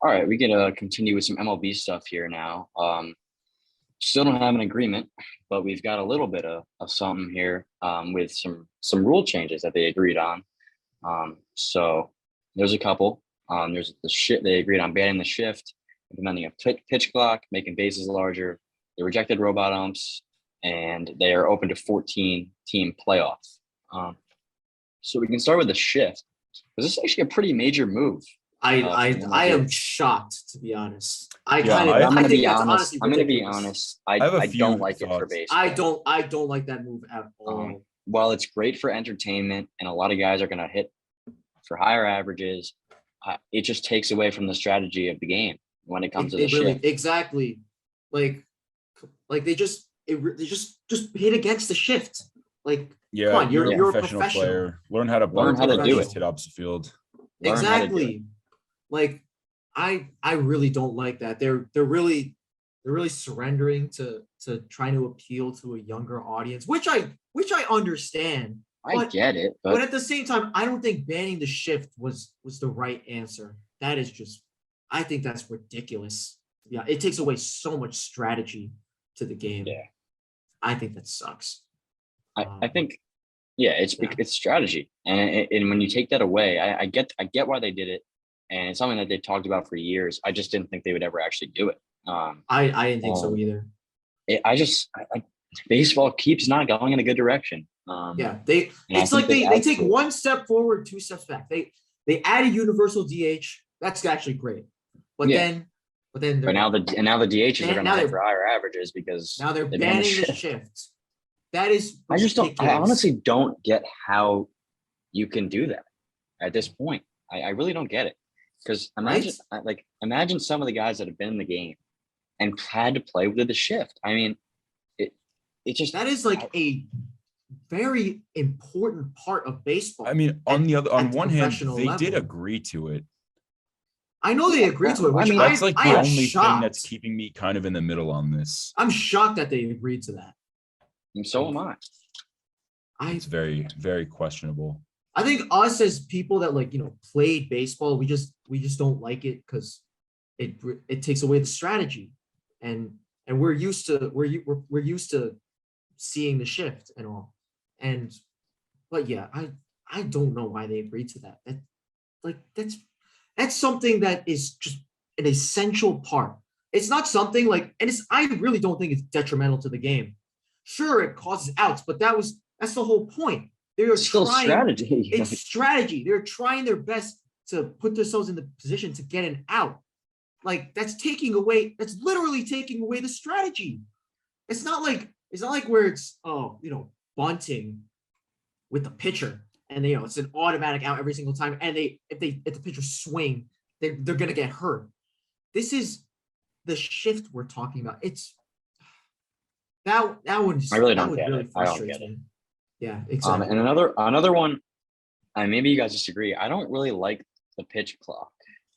All right, we can continue with some MLB stuff here now. Still don't have an agreement, but we've got a little bit of something here with some rule changes that they agreed on. So there's a couple. There's the shift. They agreed on banning the shift, implementing a pitch clock, making bases larger. They rejected robot umps, and they are open to 14-team playoffs. So we can start with the shift, because this is actually a pretty major move. I am shocked, to be honest. I'm gonna be honest. I don't like it for baseball. I don't like that move at all. While it's great for entertainment, and a lot of guys are gonna hit for higher averages, it just takes away from the strategy of the game when it comes to the shift. Exactly. Like they just hit against the shift. Like, yeah, come on, you're a professional player. Learn how to do it. Hit up the field. Exactly. Like, I really don't like that. They're really surrendering to trying to appeal to a younger audience, which I understand. I get it, but at the same time, I don't think banning the shift was the right answer. That is just, I think that's ridiculous. Yeah, it takes away so much strategy to the game. Yeah, I think that sucks. I think, it's strategy, and when you take that away, I get why they did it. And it's something that they've talked about for years. I just didn't think they would ever actually do it. I didn't think so either. Baseball keeps not going in a good direction. It's like they take one step forward, two steps back. They add a universal DH. That's actually great. But now the DHs are going to for higher averages because now they're banning the shift. That is ridiculous. I honestly don't get how you can do that at this point. I really don't get it. Because imagine some of the guys that have been in the game and had to play with the shift. I mean, it just that is like a very important part of baseball. I mean, on one hand, they did agree to it. I know they agreed to it. Which that's like the only thing that's keeping me kind of in the middle on this. I'm shocked that they agreed to that. And so am I. It's very, very questionable. I think us as people that played baseball, we just don't like it because it takes away the strategy, and we're used to seeing the shift and all, but yeah, I don't know why they agreed to that. That's something that is just an essential part. It's not something I really don't think it's detrimental to the game. Sure, it causes outs, but that's the whole point. It's strategy. It's strategy. They're trying their best to put themselves in the position to get an out. That's literally taking away the strategy. It's not like where it's bunting with the pitcher and it's an automatic out every single time. And if the pitcher swing, they're gonna get hurt. This is the shift we're talking about. It's that one. I really don't get it. I don't get it. Yeah, exactly. And another one, maybe you guys disagree. I don't really like the pitch clock.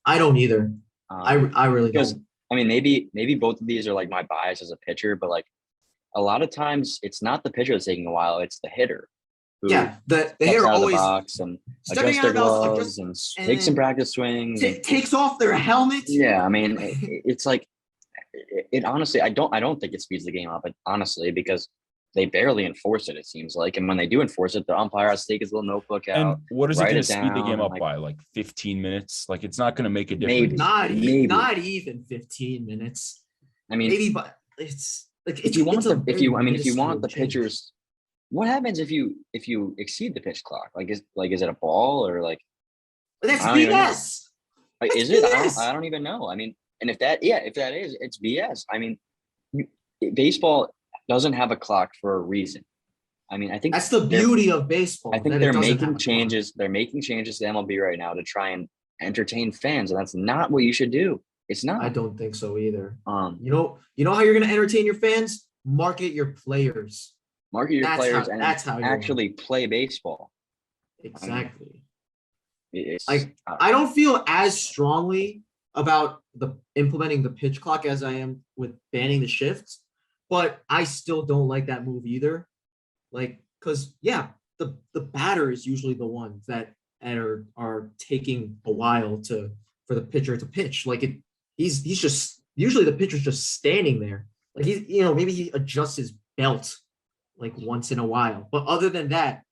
I don't either. I really don't. I mean, maybe both of these are my bias as a pitcher, but a lot of times it's not the pitcher that's taking a while; it's the hitter. The hitter always box and adjust their gloves and take some practice swings. Takes off their helmet. Yeah, I mean, it's it honestly. I don't think it speeds the game up. Honestly, because they barely enforce it, it seems like. And when they do enforce it, the umpire has to take his little notebook out. And what is it going to speed the game up by? 15 minutes? It's not going to make a difference. Maybe. Not even 15 minutes. I mean, maybe, but it's if you want the pitchers, what happens if you exceed the pitch clock? Is it a ball or That's BS. Is it? I don't even know. I mean, and if that is, it's BS. I mean, baseball doesn't have a clock for a reason. I mean, I think that's the beauty of baseball. I think they're making changes. They're making changes to MLB right now to try and entertain fans, and that's not what you should do. It's not. I don't think so either. You know how you're going to entertain your fans? Market your players. That's how you actually play baseball. Exactly. I don't feel as strongly about implementing the pitch clock as I am with banning the shifts. But I still don't like that move either. Because the batter is usually the ones that are taking a while to for the pitcher to pitch. Like he's just usually the pitcher's just standing there. Like maybe he adjusts his belt like once in a while. But other than that,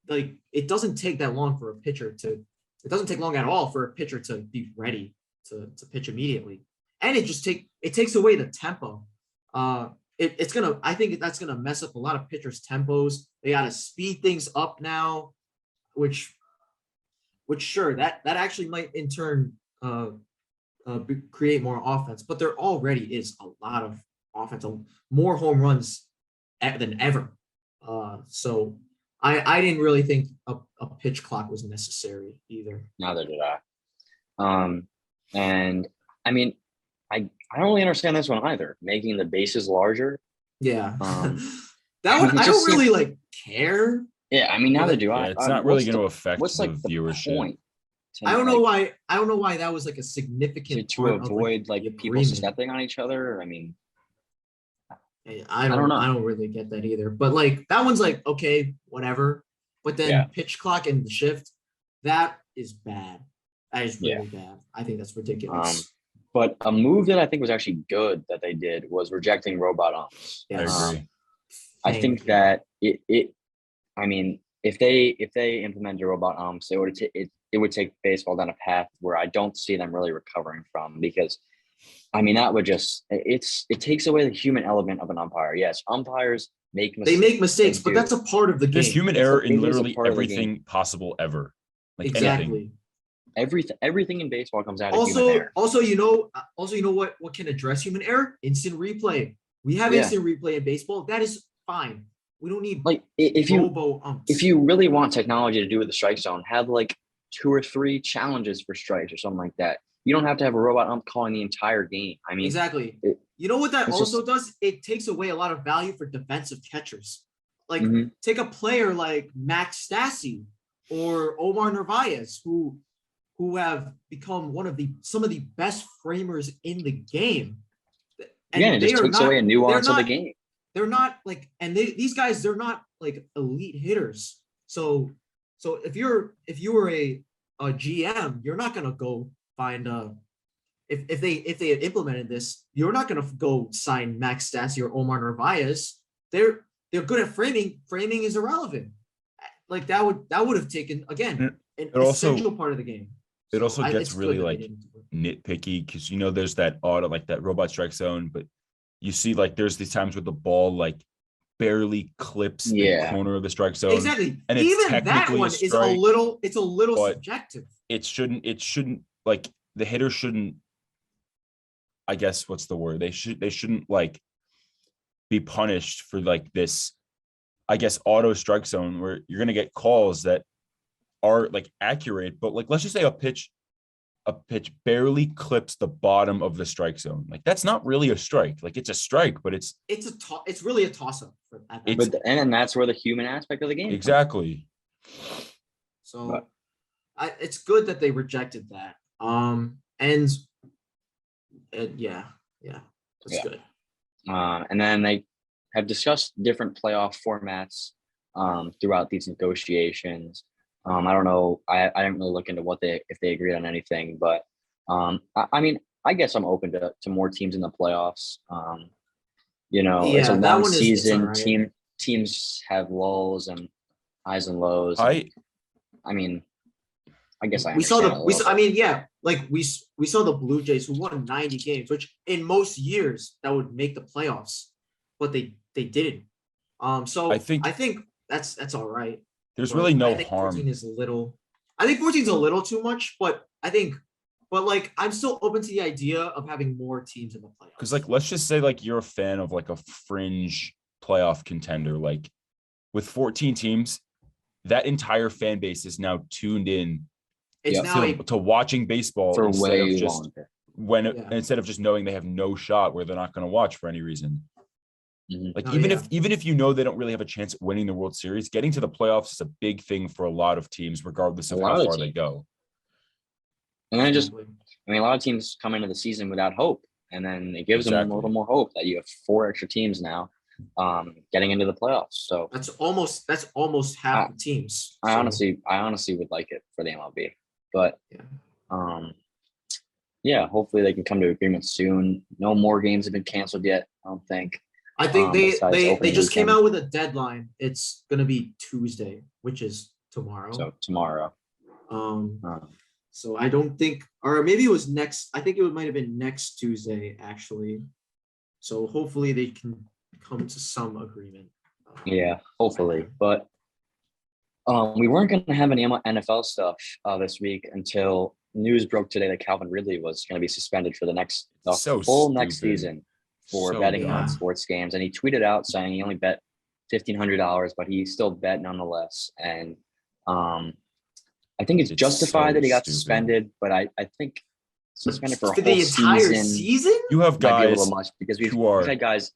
like it doesn't take that long for a pitcher to. It doesn't take long at all for a pitcher to be ready to pitch immediately, and it takes away the tempo. I think that's gonna mess up a lot of pitchers' tempos. They gotta speed things up now, which sure that actually might in turn create more offense. But there already is a lot of offense, more home runs than ever. So I didn't really think a pitch clock was necessary either. Neither did I. And I mean, I don't really understand this one either. Making the bases larger. Yeah. I don't really like care. Yeah, I mean, neither do I. It's not really going to affect what's the like the viewership. point? I don't know why that was like a significant to part avoid of, like people agreement. stepping on each other. I mean, I don't know. I don't really get that either. But like that one's like okay, whatever. But then pitch clock and the shift, that is bad. That is really bad. I think that's ridiculous. But a move that I think was actually good that they did was rejecting robot umps. Yes. I agree. I think that I mean, if they implemented robot umps, it would take baseball down a path where I don't see them really recovering from, because I mean that would just it takes away the human element of an umpire. Yes, umpires make mistakes. They make mistakes, but that's a part of the game. There's human error in It is a literally part of the everything game. possible ever. Like Exactly. anything. Everything in baseball comes out of human error. Also, you know what can address human error? Instant replay. We have instant replay in baseball. That is fine. We don't need Like if you really want technology to do with the strike zone, have like 2 or 3 challenges for strikes or something like that. You don't have to have a robot ump calling the entire game. I mean, exactly. You know what that also does? It takes away a lot of value for defensive catchers. Like take a player like Max Stassi or Omar Narvaez, who have become some of the best framers in the game. And it just takes away a nuance of the game. They're not like, and these guys, they're not like elite hitters. So if you were a GM, you're not gonna go find if they had implemented this, you're not gonna go sign Max Stassi or Omar Narvaez. They're good at framing. Framing is irrelevant. Like that would have taken again an essential part of the game. It also gets really like nitpicky because there's that that robot strike zone, but you see like there's these times where the ball like barely clips the corner of the strike zone. Exactly. And it's even that one is a little subjective. It shouldn't like the hitter shouldn't, I guess what's the word? They shouldn't like be punished for like this, I guess, auto strike zone where you're gonna get calls that are like accurate, but like let's just say a pitch barely clips the bottom of the strike zone. Like that's not really a strike. Like it's a strike, but it's really a toss up. And that's where the human aspect of the game. Exactly. So it's good that they rejected that. That's good. And then they have discussed different playoff formats throughout these negotiations. I don't know. I didn't really look into if they agreed on anything, but I mean, I guess I'm open to more teams in the playoffs. It's a long season. Right. Teams have lulls and highs and lows. I mean, I guess we saw the Blue Jays who won 90 games, which in most years that would make the playoffs, but they didn't. So I think that's all right. There's really no harm. 14 is I think 14 is a little too much, but like I'm still open to the idea of having more teams in the playoffs. Because like let's just say like you're a fan of like a fringe playoff contender, like with 14 teams, that entire fan base is now tuned in to watching baseball for instead way of just longer. Instead of just knowing they have no shot where they're not going to watch for any reason. Like even if they don't really have a chance at winning the World Series, getting to the playoffs is a big thing for a lot of teams, regardless of how far they go. And then a lot of teams come into the season without hope, and then it gives them a little more hope that you have 4 extra teams now getting into the playoffs. So that's almost half the teams. I honestly would like it for the MLB, but yeah, hopefully they can come to agreement soon. No more games have been canceled yet, I don't think. I think they besides they opening just came weekend. out with a deadline. It's gonna be Tuesday, which is tomorrow. So tomorrow. Um, Uh, so I don't think, or maybe it was next. I think it might have been next Tuesday actually. So hopefully they can come to some agreement. yeah, hopefully. But we weren't going to have any NFL stuff this week until news broke today that Calvin Ridley was going to be suspended for the So full next stupid. season for So betting on dumb. sports games. And he tweeted out saying he only bet $1,500, but he still bet nonetheless. And I think it's justified so that he got stupid. suspended, but I think suspended for a the whole entire season. You have might be a guys little much because we've who are had guys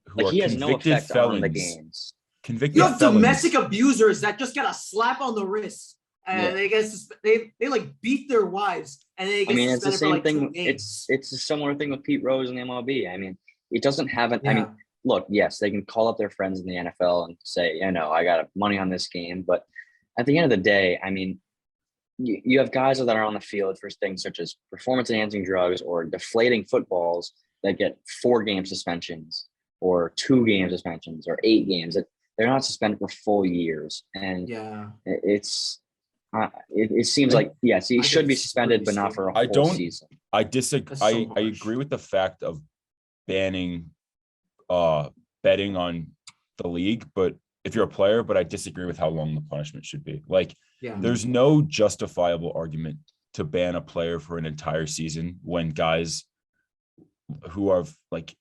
who like are he has no convicted effect on the felons. games. Convicted You have felons. domestic abusers that just get a slap on the wrist and Yeah. they get they like beat their wives and they get I mean, it's the suspended for same like 2 thing. games. It's a similar thing with Pete Rose and the MLB. I mean, it doesn't have an. I mean, Yeah. look, yes, they can call up their friends in the NFL and say, you know, I got money on this game, but at the end of the day, I mean, you have guys that are on the field for things such as performance-enhancing drugs or deflating footballs that get 4-game suspensions or 2-game suspensions or 8 games. They're not suspended for full years, and Yeah. it seems like yes, he I should think be it's suspended, pretty but not for a I whole don't- season. I disagree. That's so I harsh. agree with the fact of banning betting on the league, but if you're a player, but I disagree with how long the punishment should be. Like, Yeah. there's no justifiable argument to ban a player for an entire season when guys who have like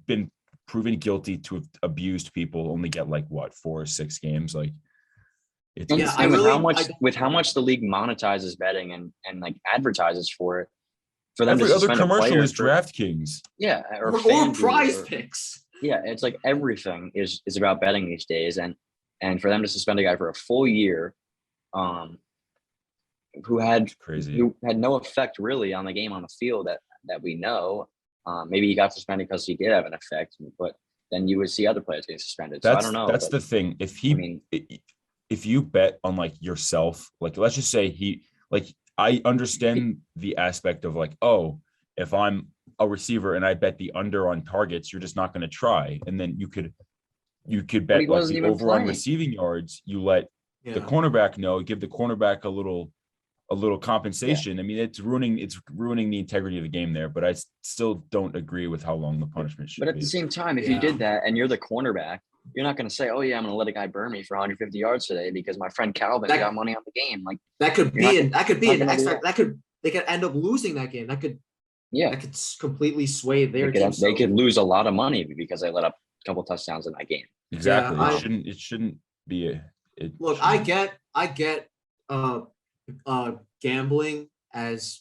been proven guilty to have abused people only get like what 4 or 6 games. Like, it's And, Yeah, and I with how much the league monetizes betting and like advertises for it, for them every to other suspend a commercial player is for, DraftKings. yeah, Or FanDuel prize or- picks. yeah, it's like everything is about betting these days, and for them to suspend a guy for a full year, who had Crazy. no effect really on the game on the field that we know. Maybe he got suspended because he did have an effect, but then you would see other players getting suspended. So I don't know. That's but, the thing. If I mean, if you bet on like yourself, like let's just say I understand the aspect of like, oh, if I'm a receiver and I bet the under on targets, you're just not going to try. And then you could bet he like wasn't the even over on playing. receiving yards. You let Yeah. the cornerback know, give the cornerback a little compensation. I mean, it's ruining the integrity of the game there, but I still don't agree with how long the punishment should But at be. the same time, if you Yeah. did that and you're the cornerback, you're not going to say, "Oh yeah, I'm going to let a guy burn me for 150 yards today because my friend Calvin got money on the game." Like That could You're not be an not gonna X do factor. They could end up losing that game. That could yeah, completely sway their they team. could lose a lot of money because they let up a couple touchdowns in that game. Exactly. Yeah, It shouldn't be Look, I get gambling as,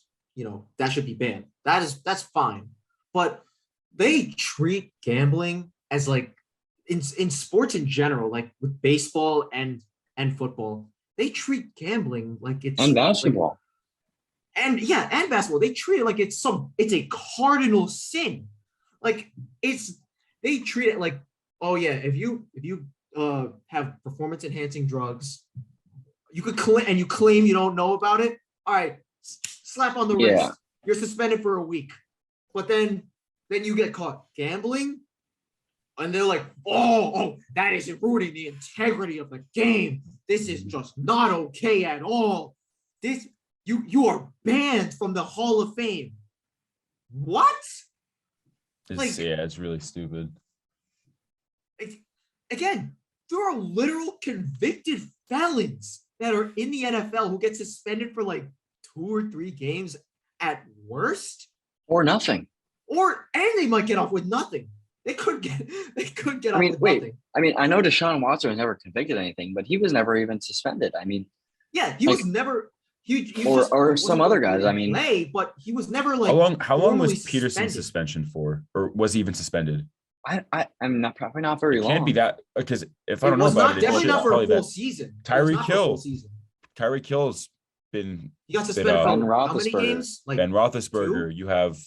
that should be banned. That's fine. But they treat gambling as like in sports in general, like with baseball and football, they treat gambling like it's And basketball. and basketball, they treat it like it's a cardinal sin. Like they treat it like, oh yeah, if you have performance enhancing drugs, you could claim you don't know about it. All right, slap on the Yeah. wrist. You're suspended for a week. But then you get caught gambling, and they're like, oh, that is ruining the integrity of the game. This is just not okay at all. This you are banned from the Hall of Fame. What? it's really stupid. Again, there are literal convicted felons that are in the NFL who get suspended for like 2 or 3 games at worst, Or nothing. and they might get off with nothing. They could get off with nothing. I mean, I know Deshaun Watson was never convicted of anything, but he was never even suspended. I mean, Yeah, he was never. He or just some wasn't other gonna guys. I mean, play, but he was never like. How long was formally Peterson's suspended. suspension for, or was he even suspended? I'm not probably not very long. Can't be that, because if I It don't know was about it, definitely it's not for a probably full that. season. It was Tyreek not for a full Hill. season. Tyreek Hill's been He got suspended Ben for how many Roethlisberger. games? Like Ben Roethlisberger. 2? You have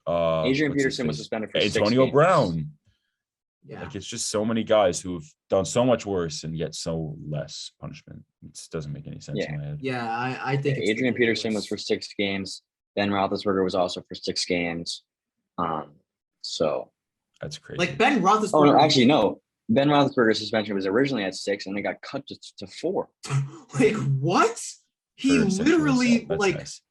Adrian what's his Peterson was face? suspended for 6 Antonio games. Brown. Yeah. Like, it's just so many guys who've done so much worse and yet so less punishment. It just doesn't make any sense in my head. Yeah, I think it's Adrian Peterson was ridiculous. for 6 games. Ben Roethlisberger was also for 6 games. So That's crazy. Like Ben Roethlisberger. oh no, actually no. Ben Roethlisberger's suspension was originally at 6 and it got cut to 4. Like what? He For sexual literally assault. That's like nice.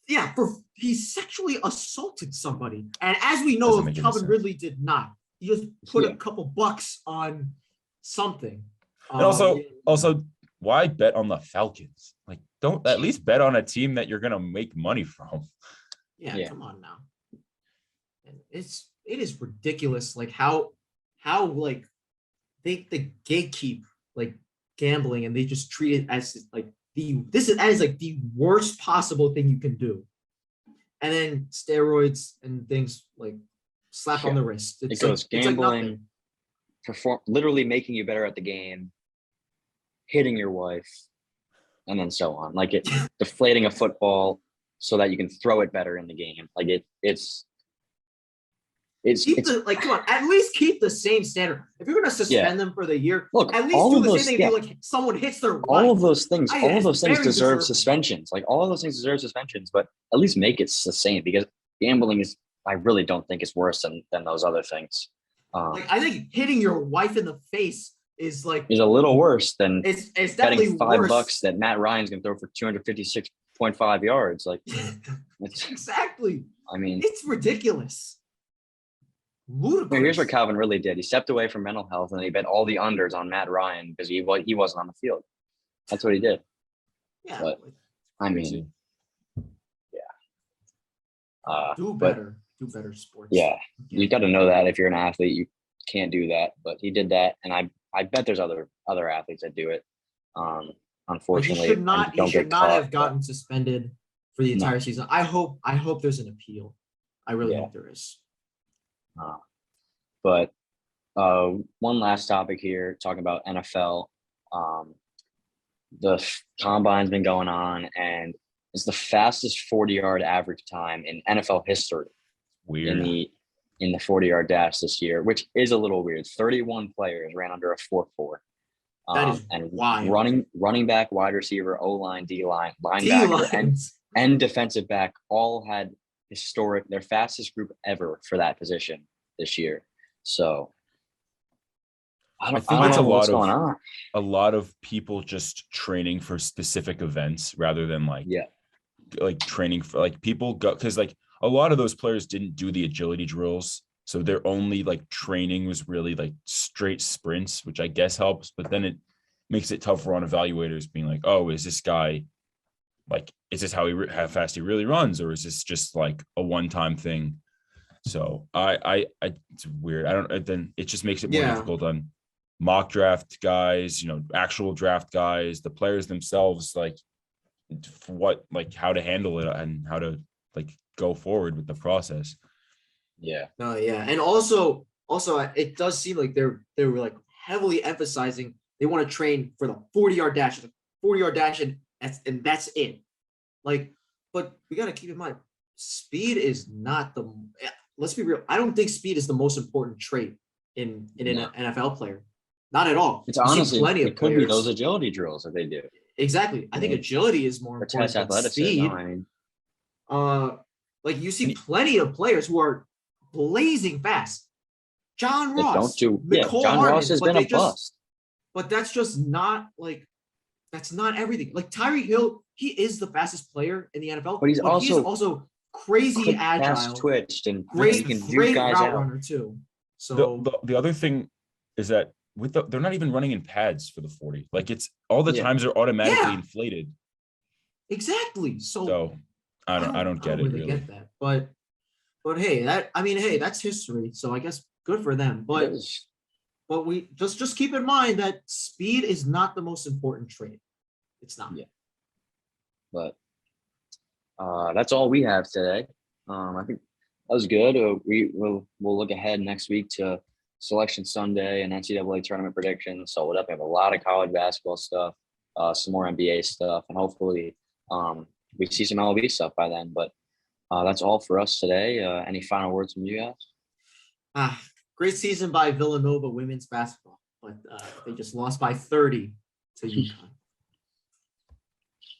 yeah, he sexually assaulted somebody. And as we know, Doesn't make any Calvin sense. Ridley did not. He just put Yeah. a couple bucks on something. And also, why bet on the Falcons? Like, don't at least bet on a team that you're gonna make money from. yeah, come on now. And it is ridiculous, like how like they gatekeep like gambling, and they just treat it as like the worst possible thing you can do. And then steroids and things like slap on the wrist. It goes gambling, literally making you better at the game, hitting your wife, and then so on. Like deflating a football so that you can throw it better in the game. Like it's come on, at least keep the same standard. If you're gonna suspend them for the year, look, at least all do of the those, same thing. Like someone hits their wife. all of those things very deserve deserving. suspensions. Like all of those things deserve suspensions, but at least make it the same, because gambling is, I really don't think it's worse than those other things. Like I think hitting your wife in the face is a little worse than it's definitely betting $5 worse. that Matt Ryan's gonna throw for 256.5 yards. Like Exactly. I mean, it's ridiculous. Ludicrous. here's what Calvin Ridley did. He stepped away from mental health and he bet all the unders on Matt Ryan because he wasn't on the field. That's what he did. Yeah. But I mean, do better sports. Yeah, you got to know that if you're an athlete, you can't do that. But he did that, and I bet there's other athletes that do it. Unfortunately, he should not have gotten suspended for the entire season. I hope there's an appeal. I really hope there is. But one last topic here, talking about NFL. The combine's been going on, and it's the fastest 40-yard average time in NFL history. Weird. In the 40-yard dash this year, which is a little weird. 31 players ran under a 4.4. That is and wild. running back, wide receiver, O-line, D-line, linebacker, and defensive back all had their fastest group ever for that position this year. So I think it's a lot of people just training for specific events rather than like training for like people go, because like a lot of those players didn't do the agility drills, so their only like training was really like straight sprints, which I guess helps, but then it makes it tougher on evaluators being like, oh, is this guy like, is this how fast he really runs, or is this just like a one-time thing? So it's weird. Then it just makes it more difficult on mock draft guys, actual draft guys, the players themselves, like how to handle it and how to like go forward with the process. Yeah. No, yeah. And also it does seem like they were like heavily emphasizing they want to train for the 40-yard dash, and that's it. Like, but we got to keep in mind, speed is not let's be real. I don't think speed is the most important trait in an NFL player. Not at all. It's honestly plenty of players. Could be those agility drills that they do. Exactly. I think agility is more important than speed. Like you see plenty of players who are blazing fast. John Ross, John Ross has been a bust. But that's just not that's not everything. Like Tyreek Hill, he is the fastest player in the NFL, but he's also crazy agile, twitched, and great route runner too. So the other thing is that they're not even running in pads for the 40. Like it's all the times are automatically inflated. Exactly. So I don't get it really. Get that, but hey, that's history. So I guess good for them. But we just keep in mind that speed is not the most important trait. It's not. Yeah. But that's all we have today. I think that was good. We'll look ahead next week to Selection Sunday and NCAA tournament predictions. So we'll definitely have a lot of college basketball stuff, some more NBA stuff, and hopefully we see some MLB stuff by then. But that's all for us today. Any final words from you guys? Great season by Villanova women's basketball, but they just lost by 30 to UConn.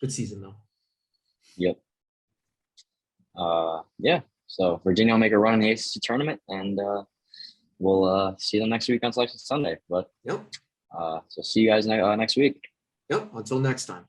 Good season though. Yep. Yeah, so Virginia will make a run in the ACC tournament, and we'll see them next week on Selection Sunday. But Yep. so see you guys next week. Yep. Until next time.